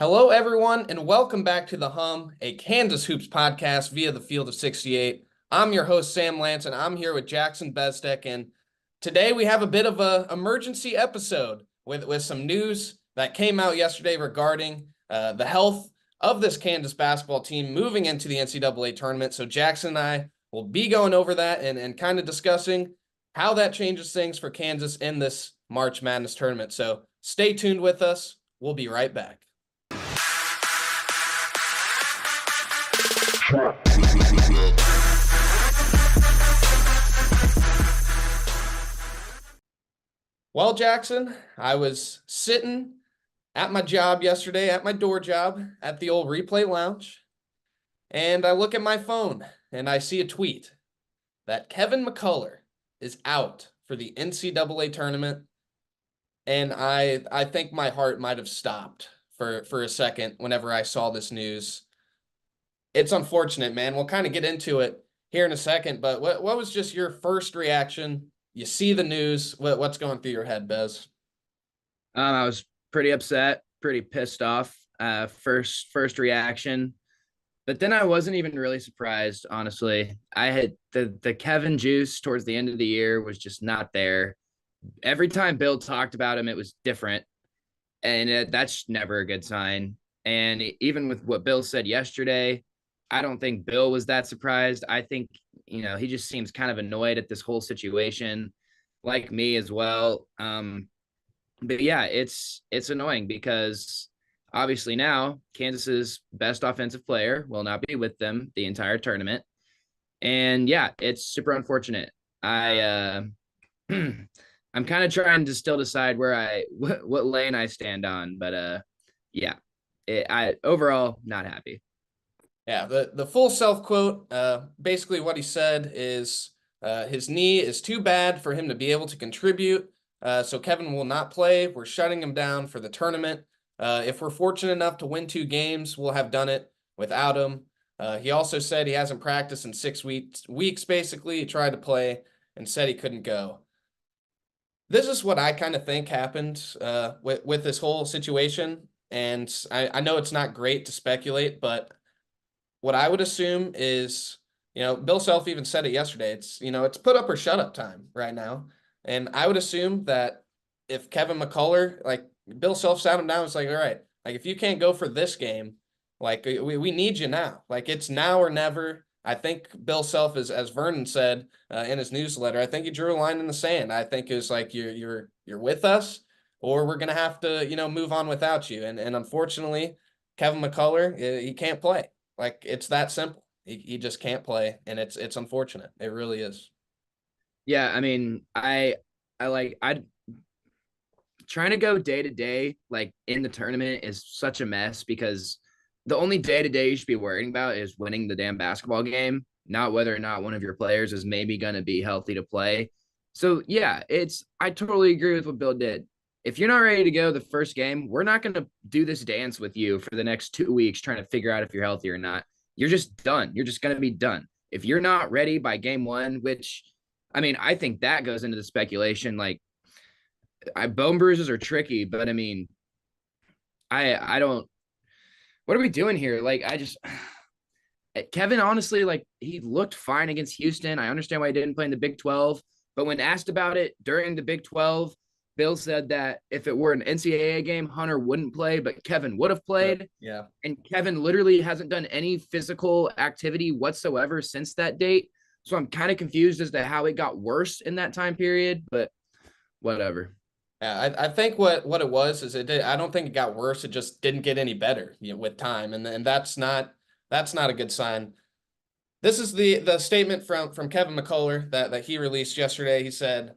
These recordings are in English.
Hello, everyone, and welcome back to The Hum, a Kansas Hoops podcast via the Field of 68. I'm your host, Sam Lance, and I'm here with Jackson Bezdek. And today we have a bit of an emergency episode with some news that came out yesterday regarding the health of this Kansas basketball team moving into the NCAA tournament. So Jackson and I will be going over that and kind of discussing how that changes things for Kansas in this March Madness tournament. So stay tuned with us. We'll be right back. Well, Jackson, I was sitting at my job yesterday, at my door job, at the old Replay Lounge, and I look at my phone, and I see a tweet that Kevin McCullar is out for the NCAA tournament, and I think my heart might have stopped for a second whenever I saw this news. It's unfortunate, man. We'll kind of get into it here in a second, but what was just your first reaction? You see the news. What's going through your head, Bez? I was pretty upset, pretty pissed off. First reaction, but then I wasn't even really surprised. Honestly, I had the Kevin juice towards the end of the year was just not there. Every time Bill talked about him, it was different, and that's never a good sign. And even with what Bill said yesterday, I don't think Bill was that surprised. I think he just seems kind of annoyed at this whole situation, like me as well. But yeah, it's annoying because obviously now Kansas's best offensive player will not be with them the entire tournament. And yeah, it's super unfortunate. I'm kind of trying to still decide what lane I stand on, but yeah, I overall not happy. Yeah, the full self quote, basically what he said is his knee is too bad for him to be able to contribute. So Kevin will not play. We're shutting him down for the tournament. If we're fortunate enough to win 2 games, we'll have done it without him. He also said he hasn't practiced in 6 weeks, basically. He tried to play and said he couldn't go. This is what I kind of think happened with this whole situation. And I know it's not great to speculate, but what I would assume is, Bill Self even said it yesterday. It's put up or shut up time right now. And I would assume that if Kevin McCullar, like Bill Self sat him down, it's like, all right, like if you can't go for this game, like we need you now. Like it's now or never. I think Bill Self, as Vernon said in his newsletter, I think he drew a line in the sand. I think it's like you're with us, or we're gonna have to move on without you. And unfortunately, Kevin McCullar, he can't play. Like it's that simple. He just can't play, and it's unfortunate. It really is. Yeah, I mean, I trying to go day to day like in the tournament is such a mess because the only day to day you should be worrying about is winning the damn basketball game, not whether or not one of your players is maybe going to be healthy to play. So yeah, I totally agree with what Bill did. If you're not ready to go the first game, we're not going to do this dance with you for the next 2 weeks trying to figure out if you're healthy or not. You're just done. You're just going to be done. If you're not ready by game 1, which I mean, I think that goes into the speculation. Like, bone bruises are tricky, but I mean, I don't. What are we doing here? Like, Kevin, honestly, like he looked fine against Houston. I understand why he didn't play in the Big 12, but when asked about it during the Big 12, Bill said that if it were an NCAA game, Hunter wouldn't play, but Kevin would have played. Yeah. And Kevin literally hasn't done any physical activity whatsoever since that date. So I'm kind of confused as to how it got worse in that time period, but whatever. Yeah, I think what it was is I don't think it got worse. It just didn't get any better, with time, and that's not a good sign. This is the statement from Kevin McCullar that he released yesterday. He said,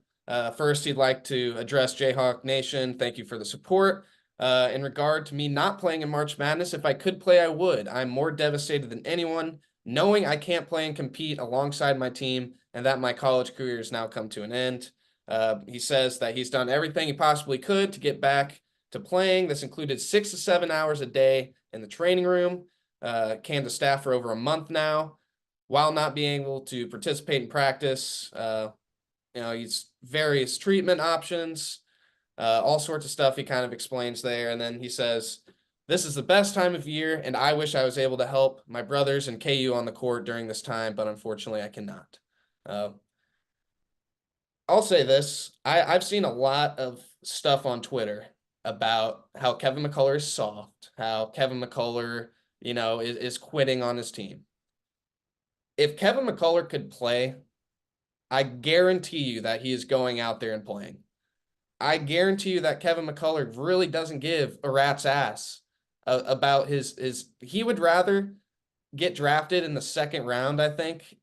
first he'd like to address Jayhawk Nation. Thank you for the support. In regard to me not playing in March Madness, if I could play, I would. I'm more devastated than anyone, knowing I can't play and compete alongside my team, and that my college career has now come to an end. He says that he's done everything he possibly could to get back to playing. This included 6 to 7 hours a day in the training room. Kansas staff for over a month now, while not being able to participate in practice. He's various treatment options, all sorts of stuff he kind of explains there. And then he says, This is the best time of year, and I wish I was able to help my brothers and KU on the court during this time, but unfortunately I cannot. I'll say this. I've seen a lot of stuff on Twitter about how Kevin McCullar is soft, how Kevin McCullar, is quitting on his team. If Kevin McCullar could play, I guarantee you that he is going out there and playing. I guarantee you that Kevin McCullar really doesn't give a rat's ass about his he would rather get drafted in the second round, I think,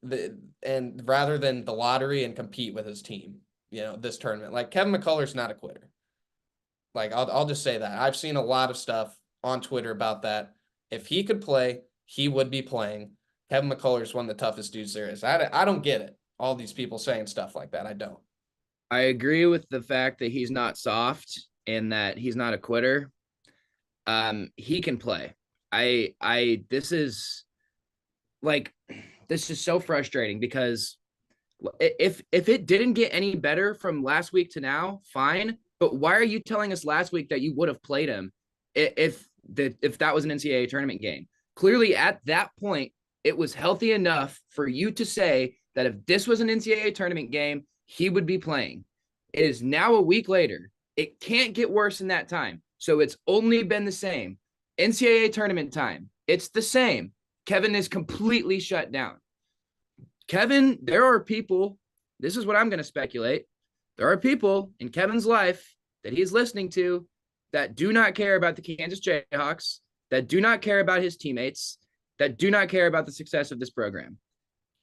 and rather than the lottery and compete with his team, this tournament. Like Kevin McCullar's not a quitter. Like I'll just say that. I've seen a lot of stuff on Twitter about that. If he could play, he would be playing. Kevin McCullar is one of the toughest dudes there is. I don't get it. All these people saying stuff like that. I don't. I agree with the fact that he's not soft and that he's not a quitter. He can play. This is like, this is so frustrating because if it didn't get any better from last week to now, fine. But why are you telling us last week that you would have played him if that was an NCAA tournament game? Clearly, at that point, it was healthy enough for you to say that if this was an NCAA tournament game, he would be playing. It is now a week later. It can't get worse in that time. So it's only been the same. NCAA tournament time, it's the same. Kevin is completely shut down. Kevin, there are people, this is what I'm going to speculate. There are people in Kevin's life that he's listening to that do not care about the Kansas Jayhawks, that do not care about his teammates, that do not care about the success of this program.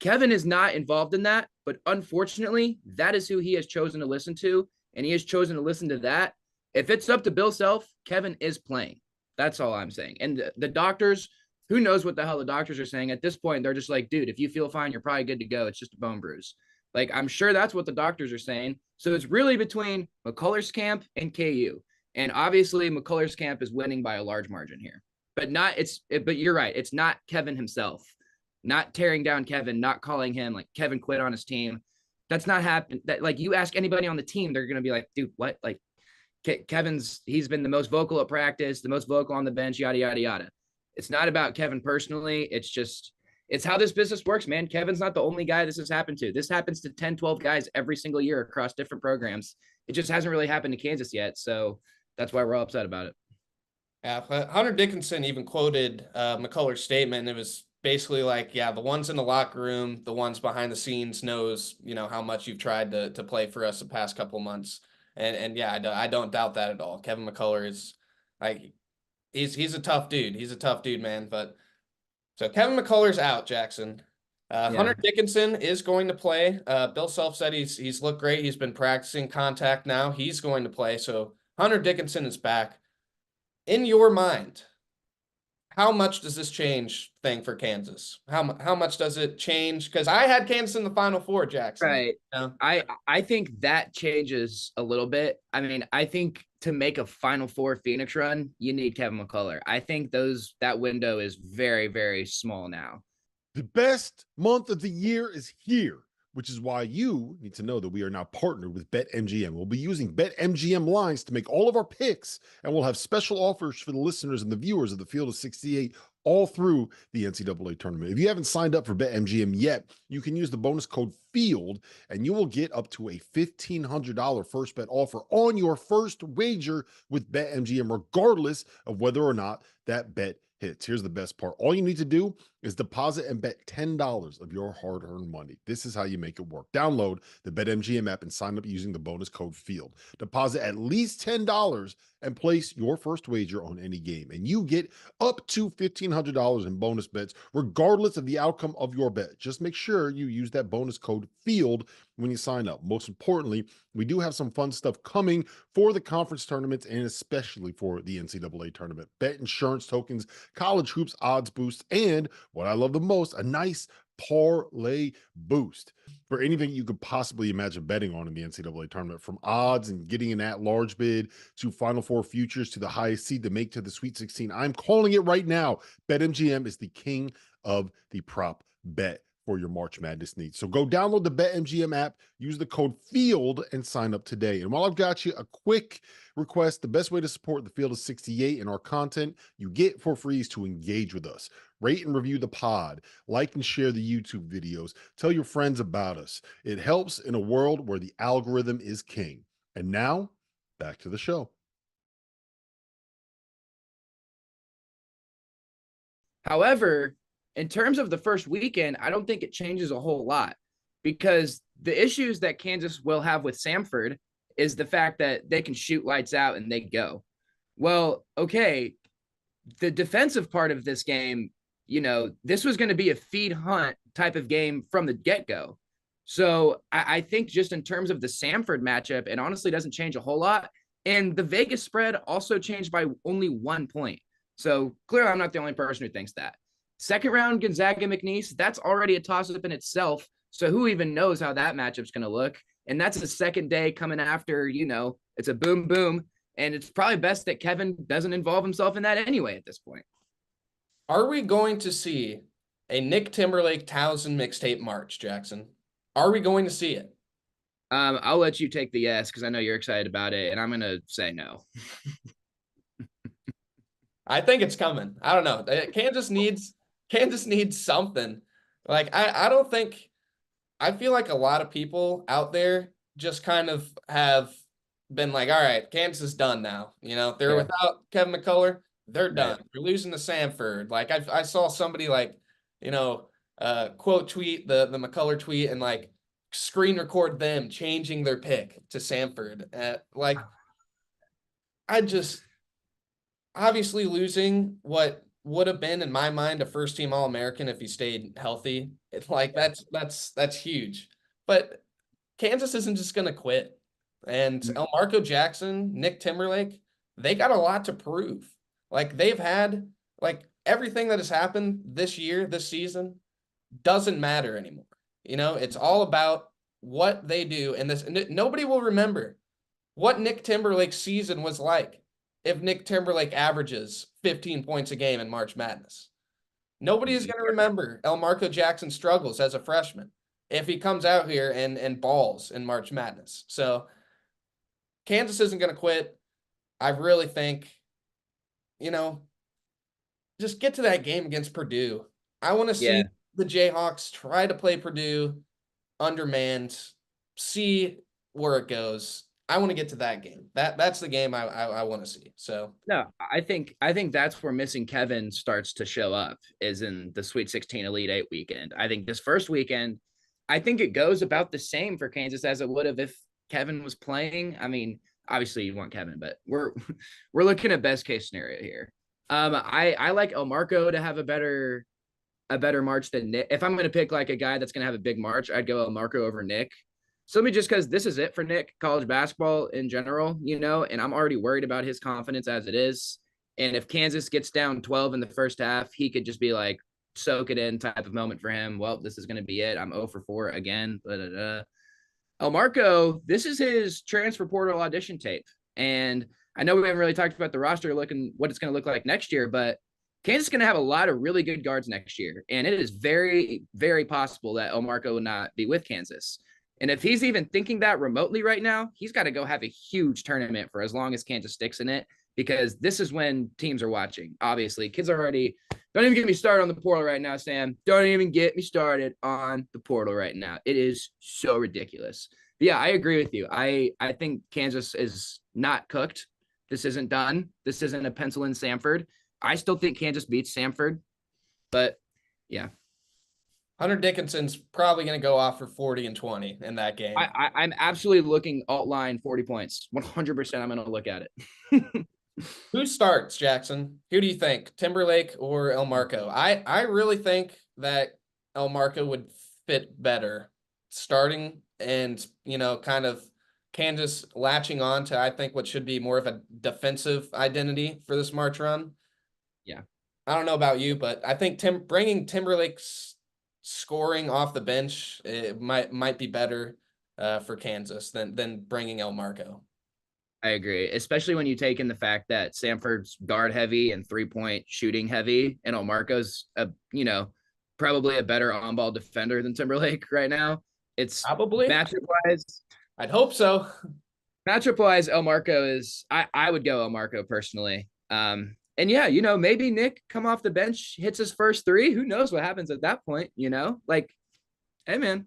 Kevin is not involved in that, but unfortunately, that is who he has chosen to listen to, and he has chosen to listen to that. If it's up to Bill Self, Kevin is playing. That's all I'm saying. And the doctors, who knows what the hell the doctors are saying? At this point, they're just like, dude, if you feel fine, you're probably good to go. It's just a bone bruise. Like, I'm sure that's what the doctors are saying. So it's really between McCullar's camp and KU. And obviously, McCullar's camp is winning by a large margin here. But you're right. It's not Kevin himself. Not tearing down Kevin, not calling him like Kevin quit on his team. That's not happening. That, like, you ask anybody on the team, they're going to be like, dude, what? Like, he's been the most vocal at practice, the most vocal on the bench, yada, yada, yada. It's not about Kevin personally. It's how this business works, man. Kevin's not the only guy this has happened to. This happens to 10, 12 guys every single year across different programs. It just hasn't really happened to Kansas yet. So that's why we're all upset about it. Yeah, Hunter Dickinson even quoted McCullar's statement, and it was basically like, yeah, the ones in the locker room, the ones behind the scenes knows, how much you've tried to play for us the past couple months. And yeah, I don't doubt that at all. Kevin McCullar is like, he's a tough dude. He's a tough dude, man. But so Kevin McCullar's out, Jackson. Hunter Dickinson is going to play. Bill Self said he's looked great. He's been practicing contact now. He's going to play. So Hunter Dickinson is back. In your mind, how much does this change thing for Kansas? How much does it change? Because I had Kansas in the Final Four, Jackson. Right. I think that changes a little bit. I mean, I think to make a Final Four Phoenix run, you need Kevin McCullar. I think that window is very, very small now. The best month of the year is here, which is why you need to know that we are now partnered with BetMGM. We'll be using BetMGM lines to make all of our picks, and we'll have special offers for the listeners and the viewers of the Field of 68 all through the NCAA tournament. If you haven't signed up for BetMGM yet, you can use the bonus code FIELD, and you will get up to a $1,500 first bet offer on your first wager with BetMGM, regardless of whether or not that bet hits. Here's the best part. All you need to do is deposit and bet $10 of your hard-earned money. This is how you make it work. Download the BetMGM app and sign up using the bonus code FIELD. Deposit at least $10 and place your first wager on any game, and you get up to $1,500 in bonus bets, regardless of the outcome of your bet. Just make sure you use that bonus code FIELD when you sign up. Most importantly, we do have some fun stuff coming for the conference tournaments and especially for the NCAA tournament. Bet insurance tokens, college hoops odds boosts, and what I love the most, a nice parlay boost for anything you could possibly imagine betting on in the NCAA tournament, from odds and getting an at-large bid to Final Four futures to the highest seed to make to the Sweet 16. I'm calling it right now. BetMGM is the king of the prop bet for your March Madness needs. So go download the BetMGM app, use the code FIELD, and sign up today. And while I've got you, a quick request: the best way to support the Field of 68 and our content you get for free is to engage with us. Rate and review the pod, like and share the YouTube videos, tell your friends about us. It helps in a world where the algorithm is king. And now, back to the show. However, in terms of the first weekend, I don't think it changes a whole lot, because the issues that Kansas will have with Samford is the fact that they can shoot lights out and they go. Well, okay, the defensive part of this game, this was going to be a feed hunt type of game from the get-go. So I think just in terms of the Samford matchup, it honestly doesn't change a whole lot. And the Vegas spread also changed by only 1 point. So clearly I'm not the only person who thinks that. Second round, Gonzaga McNeese, that's already a toss-up in itself. So who even knows how that matchup's going to look? And that's the second day coming after, it's a boom, boom. And it's probably best that Kevin doesn't involve himself in that anyway at this point. Are we going to see a Nick Timberlake Towson mixtape March, Jackson? Are we going to see it? I'll let you take the yes, because I know you're excited about it, and I'm going to say no. I think it's coming. I don't know. Kansas needs something. Like, I feel like a lot of people out there just kind of have been like, all right, Kansas is done now. They're without Kevin McCullar. They're done. Right. They're losing to Samford. Like, I saw somebody like, quote tweet the McCullar tweet and like screen record them changing their pick to Samford. Obviously losing what would have been, in my mind, a first-team All-American if he stayed healthy. It's like that's huge. But Kansas isn't just going to quit. And Elmarko Jackson, Nick Timberlake, they got a lot to prove. Like, they've had, like, everything that has happened this year, this season, doesn't matter anymore. It's all about what they do. And nobody will remember what Nick Timberlake's season was like if Nick Timberlake averages 15 points a game in March Madness. Nobody is going to remember Elmarko Jackson's struggles as a freshman if he comes out here and balls in March Madness. So Kansas isn't going to quit. I really think, just get to that game against Purdue. I want to see the Jayhawks try to play Purdue undermanned, see where it goes. I want to get to that game. That's the game I want to see. So no, I think that's where missing Kevin starts to show up, is in the Sweet 16 Elite 8 weekend. I think this first weekend, I think it goes about the same for Kansas as it would have if Kevin was playing. I mean, obviously you want Kevin, but we're looking at best case scenario here. I like Elmarko to have a better March than Nick. If I'm going to pick like a guy that's going to have a big March, I'd go Elmarko over Nick. Simply just because this is it for Nick, college basketball in general, and I'm already worried about his confidence as it is. And if Kansas gets down 12 in the first half, he could just be like, soak it in type of moment for him. Well, this is going to be it. I'm 0 for 4 again. Elmarko, this is his transfer portal audition tape. And I know we haven't really talked about the roster looking what it's going to look like next year, but Kansas is going to have a lot of really good guards next year. And it is very, very possible that Elmarko will not be with Kansas. And if he's even thinking that remotely right now, he's got to go have a huge tournament for as long as Kansas sticks in it, because this is when teams are watching. Obviously, kids are already – don't even get me started on the portal right now, Sam. Don't even get me started on the portal right now. It is so ridiculous. But yeah, I agree with you. I think Kansas is not cooked. This isn't done. This isn't a pencil in Samford. I still think Kansas beats Samford, but yeah. Hunter Dickinson's probably going to go off for 40 and 20 in that game. I'm absolutely looking alt line 40 points. 100% I'm going to look at it. Who starts, Jackson? Who do you think, Timberlake or Elmarko? I really think that Elmarko would fit better starting and, kind of Kansas latching on to, I think, what should be more of a defensive identity for this March run. Yeah. I don't know about you, but I think bringing Timberlake's scoring off the bench, it might be better for Kansas than bringing Elmarko. I agree, especially when you take in the fact that Samford's guard heavy and 3-point shooting heavy, and Elmarko's probably a better on-ball defender than Timberlake right now. It's Probably. matchup-wise. I'd hope so. Matchup-wise, El Marco is I would go El Marco personally. And yeah, maybe Nick come off the bench, hits his first three. Who knows what happens at that point? Like, hey man,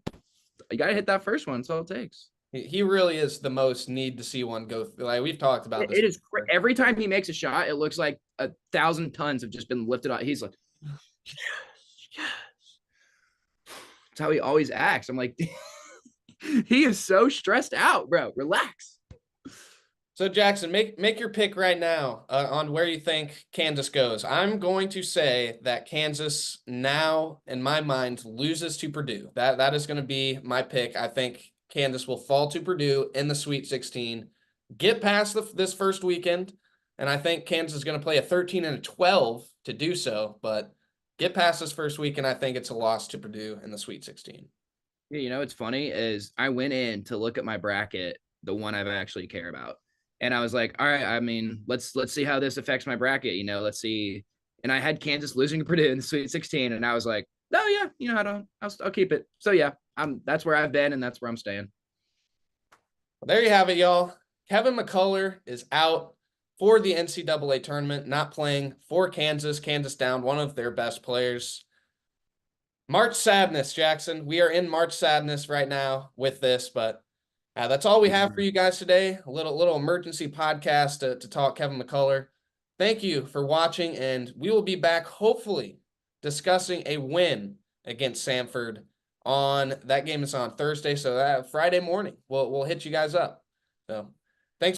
you gotta hit that first one. That's all it takes. He really is the most need to see one go through. Like we've talked about this. It is every time he makes a shot, it looks like 1,000 tons have just been lifted out. He's like, yes, yes. That's how he always acts. I'm like, he is so stressed out, bro. Relax. So Jackson, make your pick right now on where you think Kansas goes. I'm going to say that Kansas now, in my mind, loses to Purdue. That is going to be my pick. I think Kansas will fall to Purdue in the Sweet 16, get past this first weekend, and I think Kansas is going to play a 13 and a 12 to do so. But get past this first weekend, I think it's a loss to Purdue in the Sweet 16. Yeah, what's funny is I went in to look at my bracket, the one I actually care about. And I was like, all right, I mean, let's see how this affects my bracket. Let's see. And I had Kansas losing to Purdue in the Sweet 16. And I was like, oh yeah, I'll keep it. So yeah, that's where I've been and that's where I'm staying. Well, there you have it, y'all. Kevin McCullar is out for the NCAA tournament, not playing for Kansas. Kansas down one of their best players. March Sadness, Jackson. We are in March Sadness right now with this, but that's all we have for you guys today. A little emergency podcast to talk Kevin McCullar. Thank you for watching, and we will be back hopefully discussing a win against Samford that game is on Thursday, so Friday morning we'll hit you guys up. So